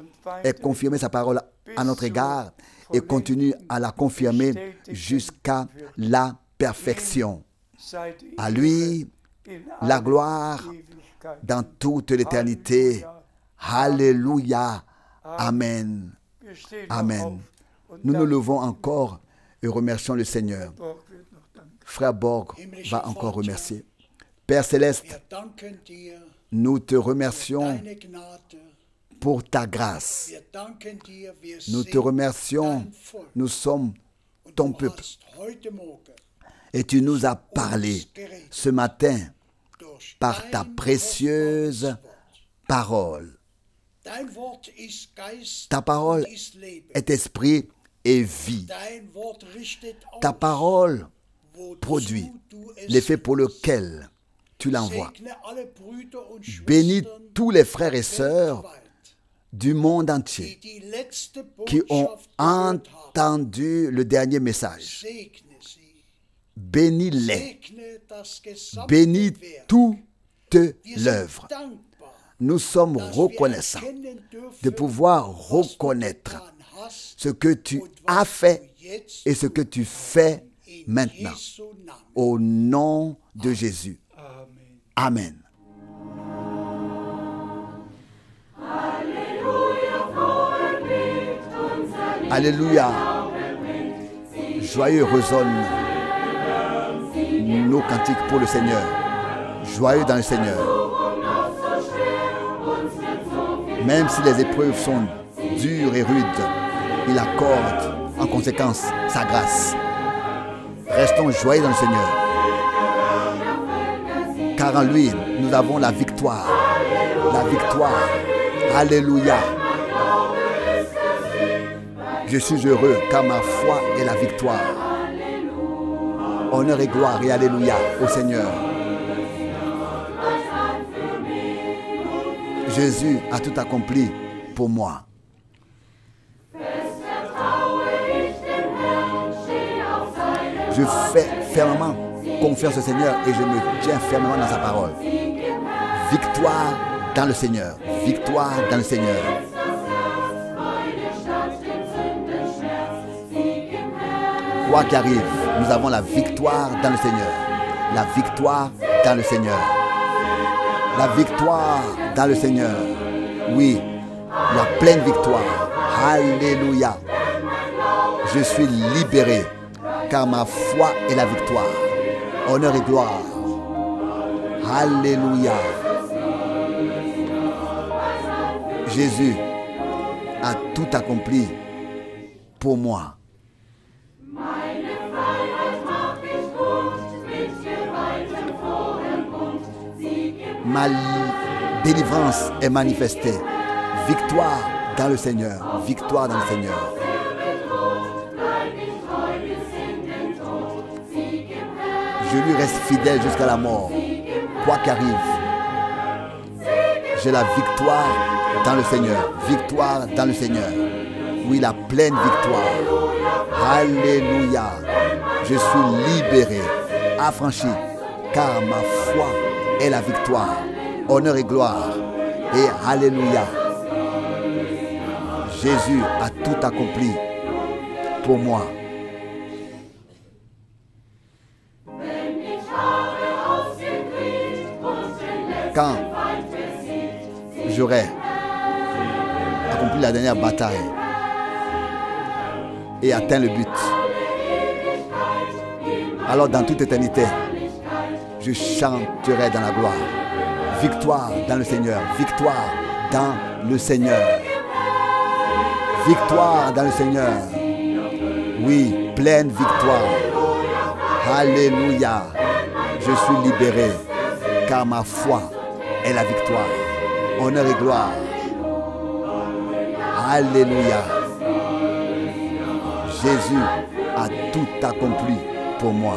ait confirmé sa parole à notre égard et continue à la confirmer jusqu'à la perfection. À lui, la gloire dans toute l'éternité. Alléluia. Amen. Amen. Nous nous levons encore et remercions le Seigneur. Frère Borg va encore remercier. Père Céleste, nous te remercions pour ta grâce. Nous te remercions. Nous sommes ton peuple. Et tu nous as parlé ce matin par ta précieuse parole. Ta parole est esprit et vie. Ta parole produit l'effet pour lequel tu l'envoies. Bénis tous les frères et sœurs du monde entier qui ont entendu le dernier message. Bénis-les. Bénis toute l'œuvre. Nous sommes reconnaissants de pouvoir reconnaître ce que tu as fait et ce que tu fais maintenant. Au nom de Jésus. Amen. Alléluia. Joyeux résonnent nos cantiques pour le Seigneur. Joyeux dans le Seigneur. Même si les épreuves sont dures et rudes, il accorde en conséquence sa grâce. Restons joyeux dans le Seigneur. Car en lui, nous avons la victoire. La victoire. Alléluia. Je suis heureux car ma foi est la victoire. Honneur et gloire et alléluia au Seigneur. Jésus a tout accompli pour moi. Je fais fermement confiance au Seigneur et je me tiens fermement dans sa parole. Victoire dans le Seigneur. Victoire dans le Seigneur. Quoi qu'arrive, nous avons la victoire dans le Seigneur. La victoire dans le Seigneur. La victoire dans le Seigneur. Oui, la pleine victoire. Alléluia. Je suis libéré car ma foi est la victoire. Honneur et gloire. Alléluia. Jésus a tout accompli pour moi. Ma délivrance est manifestée. Victoire dans le Seigneur. Victoire dans le Seigneur. Je lui reste fidèle jusqu'à la mort. Quoi qu'arrive, j'ai la victoire dans le Seigneur. Victoire dans le Seigneur. Oui, la pleine victoire. Alléluia. Je suis libéré, affranchi, car ma foi est la victoire. Honneur et gloire. Et alléluia. Jésus a tout accompli pour moi. Quand j'aurai accompli la dernière bataille et atteint le but, alors dans toute éternité, je chanterai dans la gloire. Victoire dans le Seigneur. Victoire dans le Seigneur. Victoire dans le Seigneur. Oui, pleine victoire. Alléluia. Je suis libéré car ma foi est la victoire. Honneur et gloire. Alléluia. Jésus a tout accompli pour moi.